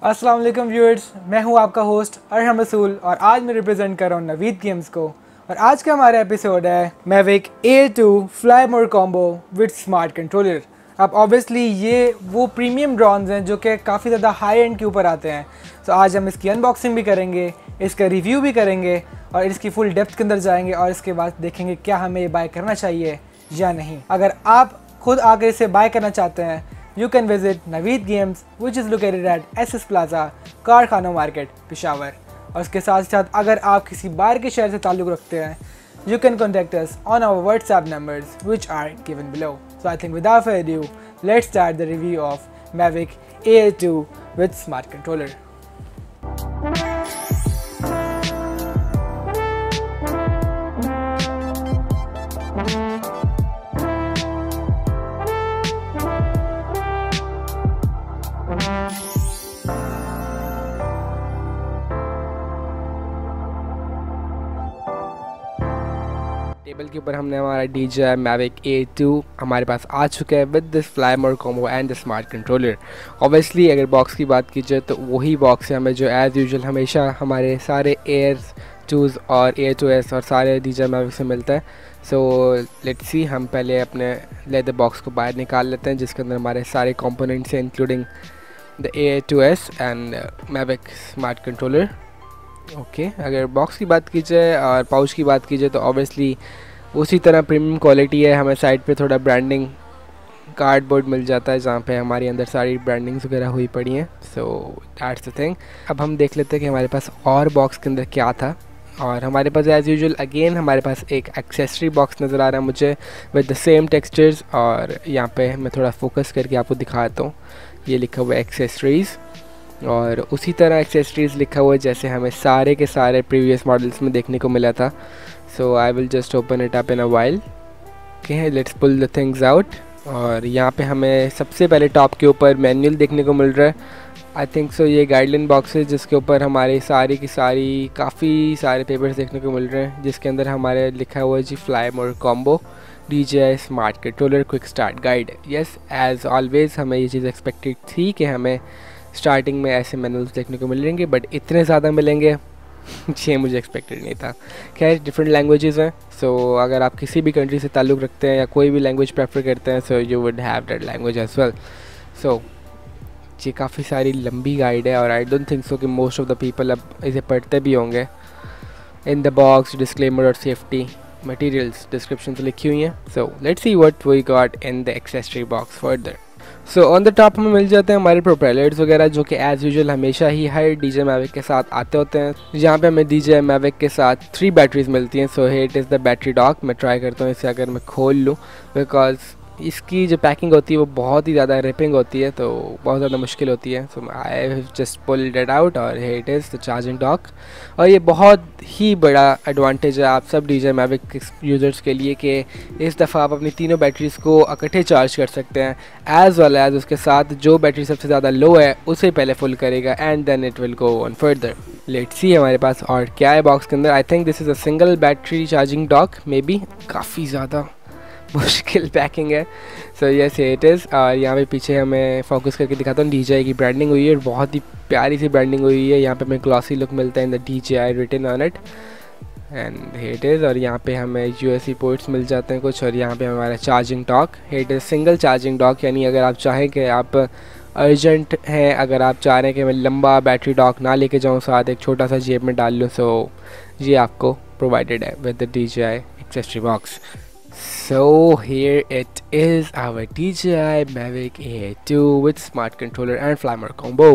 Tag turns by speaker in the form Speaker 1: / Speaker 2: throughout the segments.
Speaker 1: अस्सलाम वालेकुम व्यूअर्स, मैं हूं आपका होस्ट अरहम रसूल और आज मैं रिप्रेजेंट कर रहा हूं नवीद गेम्स को। और आज का हमारा एपिसोड है Mavic A2 fly more combo with smart controller. अब ऑब्वियसली ये वो प्रीमियम ड्रोन्स हैं जो कि काफ़ी ज़्यादा हाई एंड के ऊपर आते हैं। तो आज हम इसकी अनबॉक्सिंग भी करेंगे, इसका रिव्यू भी करेंगे और इसकी फुल डेप्थ के अंदर जाएंगे और इसके बाद देखेंगे क्या हमें ये बाय करना चाहिए या नहीं। अगर आप खुद आकर इसे बाय करना चाहते हैं, you can visit Naveed Games, which is located at SS Plaza, कारखाना मार्केट, पेशावर। और उसके साथ साथ अगर आप किसी बाहर के शहर से ताल्लुक़ रखते हैं, you can contact us on our WhatsApp numbers, which are given below. So I think without further ado, let's start the review of Mavic A2 with Smart Controller. Table के ऊपर हमने हमारा DJI Mavic A2 हमारे पास आ चुका है with this fly more combo and the smart controller. Obviously अगर box की बात की जाए तो वही बॉक्स है हमें जो एज़ यूजुअल हमेशा हमारे सारे Air2s और A2s और सारे DJI Mavic से मिलता है। सो लेट्स सी, हम पहले अपने लेदर बॉक्स को बाहर निकाल लेते हैं जिसके अंदर हमारे सारे कंपोनेंट्स हैं including the A2s and Mavic smart controller. Okay, अगर बॉक्स की बात की जाए और पाउच की बात की जाए तो ऑब्वियसली उसी तरह प्रीमियम क्वालिटी है। हमें साइड पे थोड़ा ब्रांडिंग कार्डबोर्ड मिल जाता है जहाँ पे हमारी अंदर सारी ब्रांडिंग्स वगैरह हुई पड़ी हैं। So that's the thing. अब हम देख लेते हैं कि हमारे पास और बॉक्स के अंदर क्या था। और हमारे पास एज़ यूजुअल अगेन हमारे पास एक एक्सेसरी बॉक्स नज़र आ रहा है मुझे विद द सेम टेक्सचर्स। और यहाँ पे मैं थोड़ा फोकस करके आपको दिखाता हूँ, ये लिखा हुआ है एक्सेसरीज़ और उसी तरह एक्सेसरीज़ लिखा हुआ है जैसे हमें सारे के सारे प्रीवियस मॉडल्स में देखने को मिला था। So I will just open it up in a while. Okay, let's pull the things out. और यहाँ पे हमें सबसे पहले टॉप के ऊपर मैनुअल देखने को मिल रहा है। आई थिंक सो ये गाइडलाइन बॉक्स है जिसके ऊपर हमारे सारी की सारी काफ़ी सारे पेपर्स देखने को मिल रहे हैं जिसके अंदर हमारे लिखा हुआ है जी fly more combo DJI smart controller quick start guide. Yes, as always हमें ये चीज़ एक्सपेक्टेड थी कि हमें स्टार्टिंग में ऐसे मैनुअल्स देखने को मिलेंगे, बट इतने ज़्यादा मिलेंगे ये मुझे एक्सपेक्टेड नहीं था। खैर, डिफरेंट लैंग्वेजेस हैं। सो अगर आप किसी भी कंट्री से ताल्लुक़ रखते हैं या कोई भी लैंग्वेज प्रेफर करते हैं, so you would have that language as well. So ये काफ़ी सारी लंबी गाइड है और आई डोंट थिंक सो कि मोस्ट ऑफ द पीपल अब इसे पढ़ते भी होंगे। इन द बॉक्स डिस्क्लेमर और सेफ्टी मटेरियल्स डिस्क्रिप्शन से लिखी हुई हैं। So let's see what we got in the accessory box further. So on the top हमें मिल जाते हैं हमारे प्रोपेलर्स वगैरह जो कि एज़ यूजुअल हमेशा ही हर DJI Mavic के साथ आते होते हैं। यहाँ पे हमें DJI Mavic के साथ 3 बैटरीज मिलती हैं। So here it is the battery dock. मैं ट्राई करता हूँ इसे अगर मैं खोल लूँ, बिकॉज इसकी जो पैकिंग होती है वो बहुत ही ज़्यादा रिपिंग होती है, तो बहुत ज़्यादा मुश्किल होती है। So I just pulled it out और here it is the charging dock. और ये बहुत ही बड़ा एडवांटेज है आप सब DJI Mavic यूज़र्स के लिए कि इस दफ़ा आप अपनी तीनों बैटरीज़ को इकट्ठे चार्ज कर सकते हैं, एज़ वेल एज़ उसके साथ जो बैटरी सबसे ज़्यादा लो है उसे पहले फुल करेगा and then it will go on further. Let's see हमारे पास और क्या है बॉक्स के अंदर। I think this is a single battery charging dock, maybe काफ़ी ज़्यादा मुश्किल पैकिंग है। So yes it is. और यहाँ पे पीछे हमें फोकस करके दिखाता हूँ DJI की ब्रांडिंग हुई है और बहुत ही प्यारी सी ब्रांडिंग हुई है। यहाँ पे हमें ग्लॉसी लुक मिलता है in the DJI written on it and here it is. और यहाँ पे हमें USB पोर्ट्स मिल जाते हैं कुछ। और यहाँ पे हमारा charging dock, here it is single charging dock, यानी अगर आप चाहें कि आप अर्जेंट हैं, अगर आप चाह रहे हैं कि मैं लंबा बैटरी डॉक ना लेके जाऊँ साथ, एक छोटा सा जेब में डाल लूँ, सो ये आपको प्रोवाइडेड है with the DJI accessory box. So here it is, our DJI Mavic A2 with smart controller and flymer combo।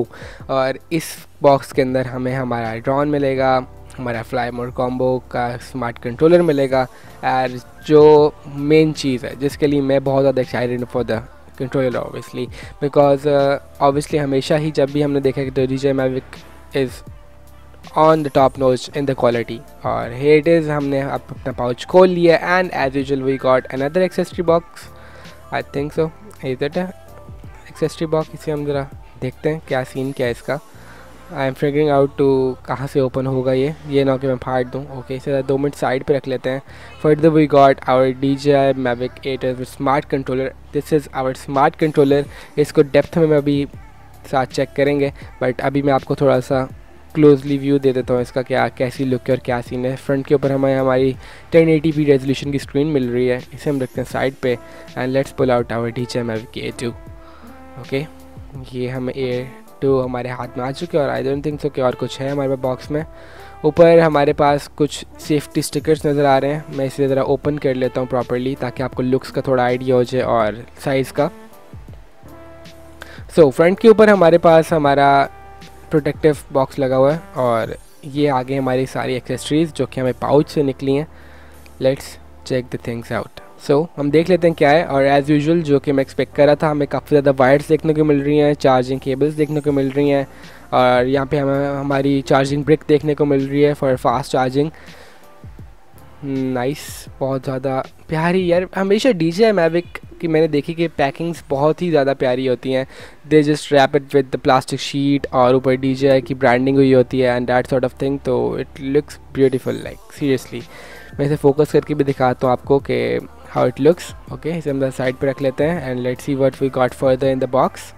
Speaker 1: और इस बॉक्स के अंदर हमें हमारा ड्रोन मिलेगा, हमारा फ्लाईमोर कॉम्बो का स्मार्ट कंट्रोलर मिलेगा और जो मेन चीज़ है जिसके लिए मैं बहुत ज़्यादा excited for the controller obviously, because obviously हमेशा ही जब भी हमने देखा कि DJI Mavic is on the top notch in the quality. और here it is, हमने अपना पाउच खोल लिया and as usual we got another accessory box. I think so is it accessory box. इसे हम ज़रा देखते हैं क्या सीन क्या है इसका। I am figuring out to कहाँ से ओपन होगा ये ना कि मैं फाड़ दूँ। ओके, इसे 2 मिनट साइड पे रख लेते हैं। Further we got our DJI Mavic A2 with smart controller. This is our smart controller. इसको डेप्थ में मैं अभी साथ चेक करेंगे, बट अभी मैं आपको थोड़ा सा क्लोजली व्यू दे देता हूँ इसका क्या कैसी लुक है और क्या सीन है। फ्रंट के ऊपर हमें हमारी 1080p रेजोल्यूशन की स्क्रीन मिल रही है, इसे हम रखते हैं साइड पे and let's pull out our DJI Mavic Air 2। Okay, ये हमें Air 2 हमारे हाथ में आ चुके हैं और आई डोंट थिंक सो कि और कुछ है हमारे बॉक्स में। ऊपर हमारे पास कुछ सेफ्टी स्टिकर्स नज़र आ रहे हैं, मैं इसे ज़रा ओपन कर लेता हूँ प्रॉपरली ताकि आपको लुक्स का थोड़ा आइडिया हो जाए और साइज़ का। सो फ्रंट के ऊपर हमारे पास हमारा प्रोटेक्टिव बॉक्स लगा हुआ है और ये आगे हमारी सारी एक्सेसरीज़ जो कि हमें पाउच से निकली हैं। Let's check the things out. So हम देख लेते हैं क्या है, और एज़ यूजुअल जो कि मैं एक्सपेक्ट कर रहा था, हमें काफ़ी ज़्यादा वायर्स देखने को मिल रही हैं, चार्जिंग केबल्स देखने को मिल रही हैं और यहाँ पे हमें हमारी चार्जिंग ब्रिक देखने को मिल रही है फॉर फास्ट चार्जिंग। नाइस, बहुत ज़्यादा प्यारी यार। हमेशा DJI Mavic की मैंने देखी कि पैकिंग्स बहुत ही ज़्यादा प्यारी होती हैं। They just wrap it with the plastic sheet और ऊपर DJI की ब्रांडिंग हुई होती है and that sort of thing, तो it looks beautiful like seriously. मैं इसे फोकस करके भी दिखाता हूँ आपको कि हाउ इट लुक्स। ओके, इसे हम साइड पे रख लेते हैं and let's see what we got further in the box.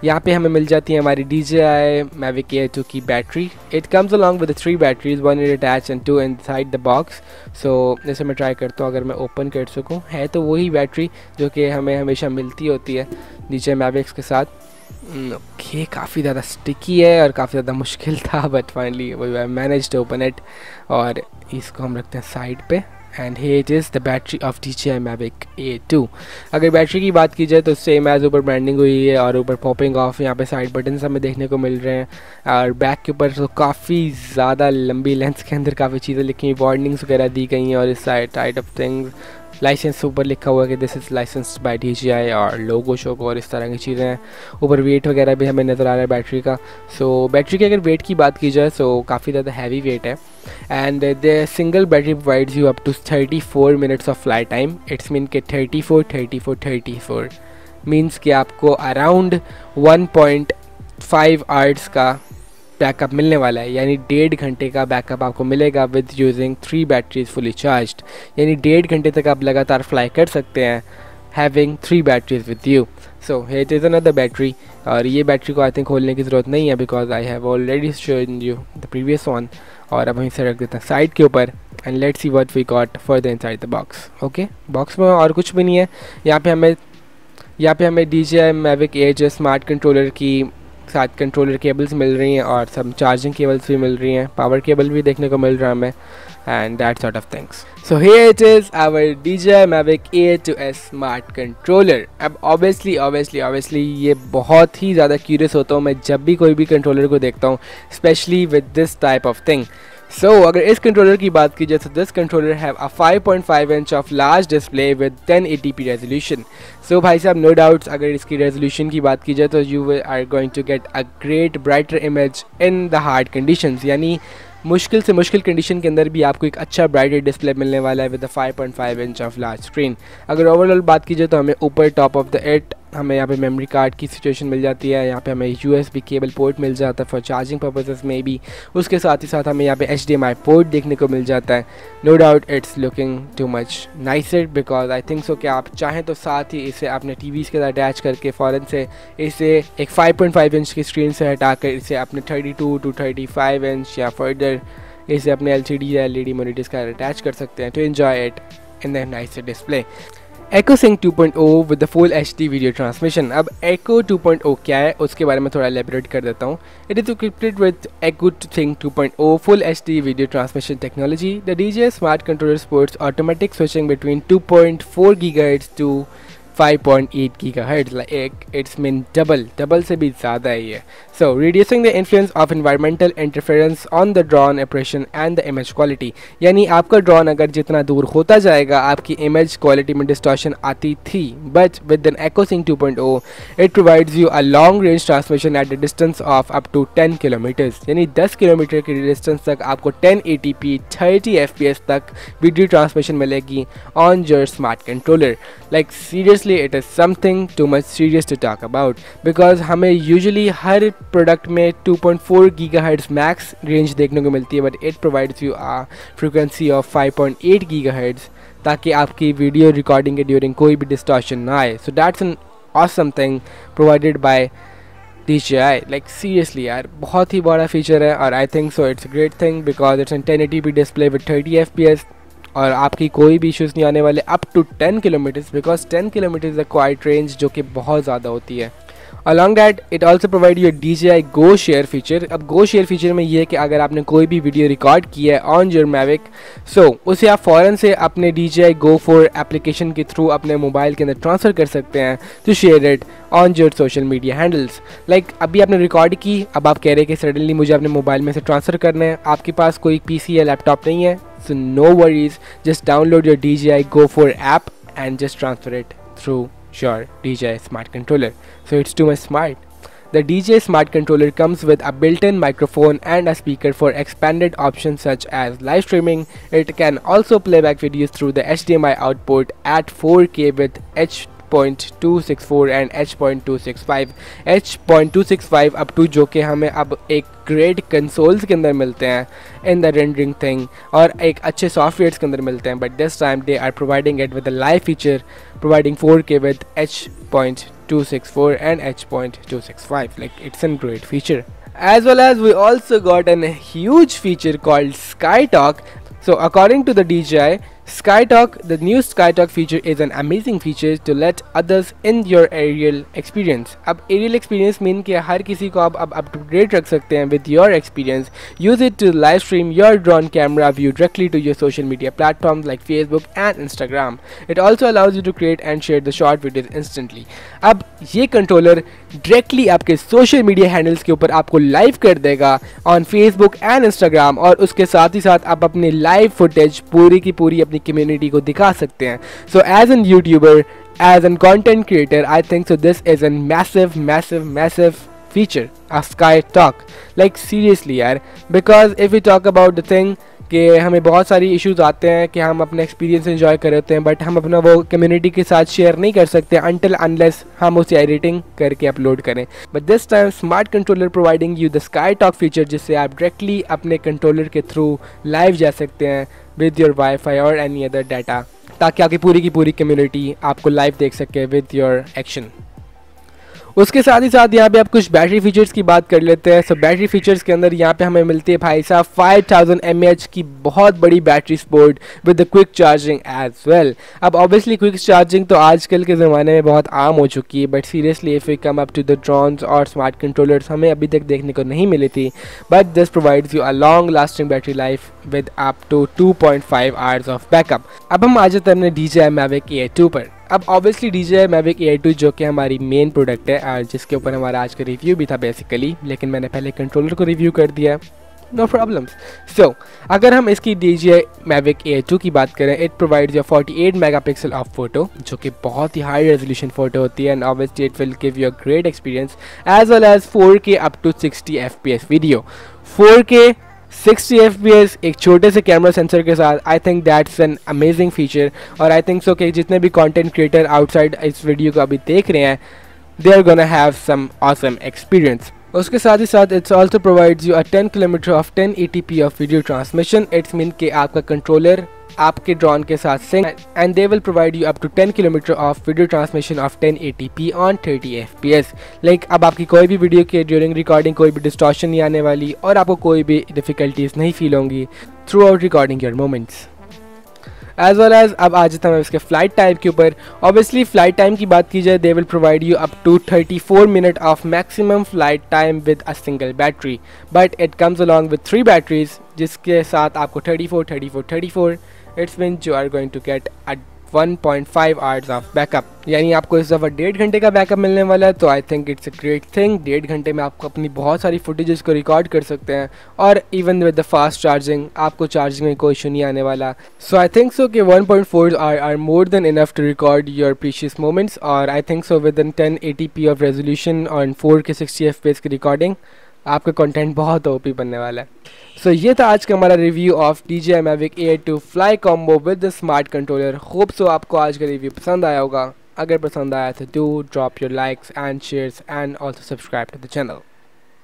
Speaker 1: यहाँ पे हमें मिल जाती है हमारी DJI Mavic Air 2 की battery. It comes along with 3 batteries, 1 in attach and 2 inside the box. So जैसे मैं ट्राई करता हूँ अगर मैं ओपन कर सकूँ, है तो वही बैटरी जो कि हमें हमेशा मिलती होती है DJI Mavic के साथ। ओके, काफ़ी ज़्यादा स्टिकी है और काफ़ी ज़्यादा मुश्किल था, but finally we managed to open it. और इसको हम रखते हैं साइड पे and here it is the battery of DJI Mavic Air 2। अगर बैटरी की बात की जाए तो सेम एज ऊपर ब्रांडिंग हुई है और ऊपर पॉपिंग ऑफ यहाँ पे साइड बटन्स हमें देखने को मिल रहे हैं और बैक के ऊपर तो काफ़ी ज़्यादा लंबी लेंथ के अंदर काफ़ी चीज़ें लिखी हुई, वार्निंग्स वगैरह दी गई हैं और इस साइड ऑफ थिंग्स लाइसेंस ऊपर लिखा हुआ है कि this is licensed by DJI और लोगो शोगो और इस तरह की चीज़ें हैं। ऊपर वेट वगैरह भी हमें नज़र आ रहा है बैटरी का। सो बैटरी के अगर वेट की बात की जाए तो काफ़ी ज़्यादा हैवी वेट है and the single battery provides you up to 34 minutes of fly time. It's mean के 34 मीन्स कि आपको अराउंड 1.5 आवर्स का बैकअप मिलने वाला है, यानी 1.5 घंटे का बैकअप आपको मिलेगा with using 3 batteries fully charged. यानी 1.5 घंटे तक आप लगातार फ्लाई कर सकते हैं having 3 batteries with you. So here is another battery, और ये बैटरी को आई थिंक खोलने की ज़रूरत नहीं है because I have already shown you the previous one. और अब हम इसे रख देते हैं साइड के ऊपर and let's see what we got further inside the box. Okay, box में और कुछ भी नहीं है। यहाँ पे हमें DJI Mavic Air जो स्मार्ट कंट्रोलर की साथ कंट्रोलर केबल्स मिल रही हैं और सब चार्जिंग केबल्स भी मिल रही हैं, पावर केबल भी देखने को मिल रहा है हमें and that sort of things. So here it is our DJI Mavic Air 2 smart controller. अब ऑब्वियसली ये बहुत ही ज़्यादा क्यूरियस होता हूँ मैं जब भी कोई भी कंट्रोलर को देखता हूँ, specially with this type of thing. So अगर इस कंट्रोलर की बात की जाए तो this controller have a 5.5 inch of large display with 1080p resolution. So भाई साहब, नो डाउट्स अगर इसकी रेजोल्यूशन की बात की जाए तो you are going to get a great brighter image in the hard conditions, यानी मुश्किल से मुश्किल कंडीशन के अंदर भी आपको एक अच्छा ब्राइटर डिस्प्ले मिलने वाला है with 5.5 inch of large screen. अगर ओवरऑल बात की जाए तो हमें ऊपर टॉप ऑफ द इट हमें यहाँ पे मेमोरी कार्ड की सिचुएशन मिल जाती है, यहाँ पे हमें USB केबल पोर्ट मिल जाता है फॉर चार्जिंग पर्पसेस में भी, उसके साथ ही साथ हमें यहाँ पे HDMI पोर्ट देखने को मिल जाता है। No doubt it's looking too much nicer because I think so कि आप चाहें तो साथ ही इसे अपने TVs के साथ अटैच करके फ़ौरन से इसे एक 5.5 इंच की स्क्रीन से हटाकर इसे अपने 32 to 35 इंच या फर्दर इसे अपने LCD या LED मॉनिटर्स का अटैच कर सकते हैं to enjoy it in the nicer display. EchoSync 2.0 with the full HD video transmission. अब Echo 2.0 क्या है उसके बारे में थोड़ा एलेबोरेट कर देता हूँ। It is equipped with EchoSync 2.0 full HD video transmission technology. The DJI smart controller supports automatic switching between 2.4 GHz to 5.8 GHz, like it's mean double से भी ज़्यादा है ये। So reducing the influence of environmental interference on the drone operation and the image quality, यानी आपका drone अगर जितना दूर होता जाएगा आपकी इमेज क्वालिटी में डिस्टॉर्शन आती थी, but with an EchoSync 2.0 it provides you a long range transmission at the distance of up to 10 kilometers, यानी 10 किलोमीटर की डिस्टेंस तक आपको 1080p 30 fps तक वीडियो ट्रांसमिशन मिलेगी on your smart controller. Like seriously it is something too much serious to talk about because हमें usually हर product में 2.4 GHz max range देखने को मिलती है, but it provides you a frequency of 5.8 GHz ताकि आपकी वीडियो रिकॉर्डिंग के ड्यूरिंग कोई भी डिस्टॉर्शन ना आए। So that's an awesome thing provided by DJI, like seriously यार बहुत ही बड़ा फीचर है और I think so it's a great thing because it's an 1080p display with 30 FPS और आपकी कोई भी इश्यूज़ नहीं आने वाले up to 10 kilometers because 10 kilometers the quite range जो कि बहुत ज़्यादा होती है। Along that it also provide you DJI go share feature. अब गो शेयर फीचर में ये है कि अगर आपने कोई भी वीडियो रिकॉर्ड किया है ऑन योर मैविक सो उसे आप फ़ौरन से अपने DJI Go 4 एप्लीकेशन के थ्रू अपने मोबाइल के अंदर ट्रांसफ़र कर सकते हैं to share it on your social media handles. Like अभी आपने रिकॉर्ड की, अब आप कह रहे हैं कि सडनली मुझे अपने मोबाइल में से ट्रांसफ़र करना है, आपके पास कोई PC या लैपटॉप नहीं है, so no worries, just download your DJI Go 4 app and just transfer it through your DJI Smart Controller. So it's too much smart. The DJI Smart Controller comes with a built-in microphone and a speaker for expanded options such as live streaming. It can also play back videos through the HDMI output at 4K with H.264 and H.265 H.265 up to जो कि हमें अब एक great consoles के अंदर मिलते हैं in the rendering thing और एक अच्छे सॉफ्टवेयर्स के अंदर मिलते हैं, but this time they are providing it with a live feature providing 4K with H.264 and H.265. like it's a great feature. As well as we also got a huge feature called SkyTalk. So according to the DJI, SkyTalk, the new SkyTalk feature is an amazing feature to let others in your aerial experience. अब aerial experience mean कि हर किसी को आप अब up to date रख सकते हैं with your experience. Use it to live stream your drone camera view directly to your social media platforms like Facebook and Instagram. It also allows you to create and share the short videos instantly. अब ये controller directly आपके social media handles के ऊपर आपको live कर देगा on Facebook and Instagram और उसके साथ ही साथ आप अपनी लाइव फुटेज पूरी की पूरी अपनी कम्युनिटी को दिखा सकते हैं। So as an YouTuber, as an content creator, I think so this is an massive feature of SkyTalk. Like seriously यार, because if we talk about the thing कि हमें बहुत सारी इश्यूज आते हैं कि हम अपना एक्सपीरियंस एंजॉय कर रहे होते हैं बट हम अपना वो कम्युनिटी के साथ शेयर नहीं कर सकते अनटिल अनलेस हम उसे एडिटिंग करके अपलोड करें। But this time smart controller providing you the SkyTalk feature जिससे आप डायरेक्टली अपने कंट्रोलर के थ्रू लाइव जा सकते हैं विद योर वाईफाई और एनी अदर डाटा ताकि आपकी पूरी की पूरी कम्युनिटी आपको लाइव देख सके विद योर एक्शन। उसके साथ ही साथ यहाँ पे आप कुछ बैटरी फीचर्स की बात कर लेते हैं। सो बैटरी फीचर्स के अंदर यहाँ पे हमें मिलती है भाई साहब 5000 mAh की बहुत बड़ी battery support with the quick charging as well. अब ऑब्वियसली क्विक चार्जिंग तो आजकल के ज़माने में बहुत आम हो चुकी है but seriously if we come up to the drones और स्मार्ट कंट्रोलर्स हमें अभी तक देखने को नहीं मिली थी, but this provides you a long lasting battery life with up to 2.5 hours of backup. अब हम आ जाते हैं अपने DJI Mavic Air 2 पर। अब ऑब्वियसली DJI Mavic Air 2 जो कि हमारी मेन प्रोडक्ट है जिसके ऊपर हमारा आज का रिव्यू भी था बेसिकली, लेकिन मैंने पहले कंट्रोलर को रिव्यू कर दिया, नो प्रॉब्लम्स। सो अगर हम इसकी DJI Mavic Air 2 की बात करें, it provides you 48 megapixel of photo जो कि बहुत ही हाई रेजोल्यूशन फोटो होती है and obviously it will give you a great experience as well as 4K up to 60 FPS video. 4K 60 FPS एक छोटे से कैमरा सेंसर के साथ, I think that's an amazing feature और आई थिंक सो कि जितने भी कंटेंट क्रिएटर आउटसाइड इस वीडियो को अभी देख रहे हैं they are gonna have some awesome experience. उसके साथ ही साथ it's also provides you a 10 kilometer of 1080p of video transmission. It's mean कि आपका कंट्रोलर आपके ड्रोन के साथ sync and they will provide you up to 10 kilometer of video transmission of 1080p on 30 FPS। Like अब आपकी कोई भी video के ड्यूरिंग रिकॉर्डिंग कोई भी डिस्टॉर्शन नहीं आने वाली और आपको कोई भी डिफ़िकल्टीज नहीं फील होंगी throughout recording your moments. As well as अब आ जाता हूँ इसके फ्लाइट टाइम के ऊपर। ऑब्वियसली फ्लाइट टाइम की बात की जाए they will provide you up to 34 minute of maximum flight time with a single battery, but it comes along with 3 batteries जिसके साथ आपको 34 it's mean you are going to get a 1.5 hours of backup, यानी आपको इस दफ़ा 1.5 घंटे का backup मिलने वाला है। तो I think it's a great thing. 1.5 घंटे में आपको अपनी बहुत सारी फुटेजेस को रिकॉर्ड कर सकते हैं और even with the fast charging आपको चार्जिंग में कोई इशू नहीं आने वाला। सो आई थिंक सो कि 1.4 are more than enough to record your precious moments और I think so with in 1080p of resolution और 4K 60 FPS की रिकॉर्डिंग आपका कंटेंट बहुत ओपी बनने वाला है। सो ये था आज का हमारा review of DJI Mavic Air 2 fly combo with the smart controller. Hope सो आपको आज का रिव्यू पसंद आया होगा। अगर पसंद आया तो do drop your likes and shares and also subscribe to the channel.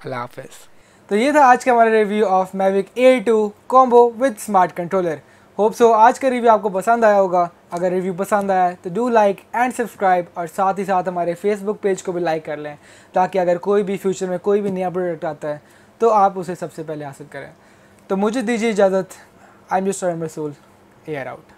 Speaker 1: अल्लाह हाफिज़। तो ये था आज का हमारा review of Mavic Air 2 combo with smart controller. Hope so आज का रिव्यू आपको पसंद आया होगा।
Speaker 2: अगर रिव्यू पसंद आया तो डू लाइक एंड सब्सक्राइब, और साथ ही साथ हमारे फेसबुक पेज को भी लाइक कर लें, ताकि अगर कोई भी फ्यूचर में कोई भी नया प्रोडक्ट आता है तो आप उसे सबसे पहले हासिल करें। तो मुझे दीजिए इजाज़त। आई एम जस्ट रसूल, एयर आउट।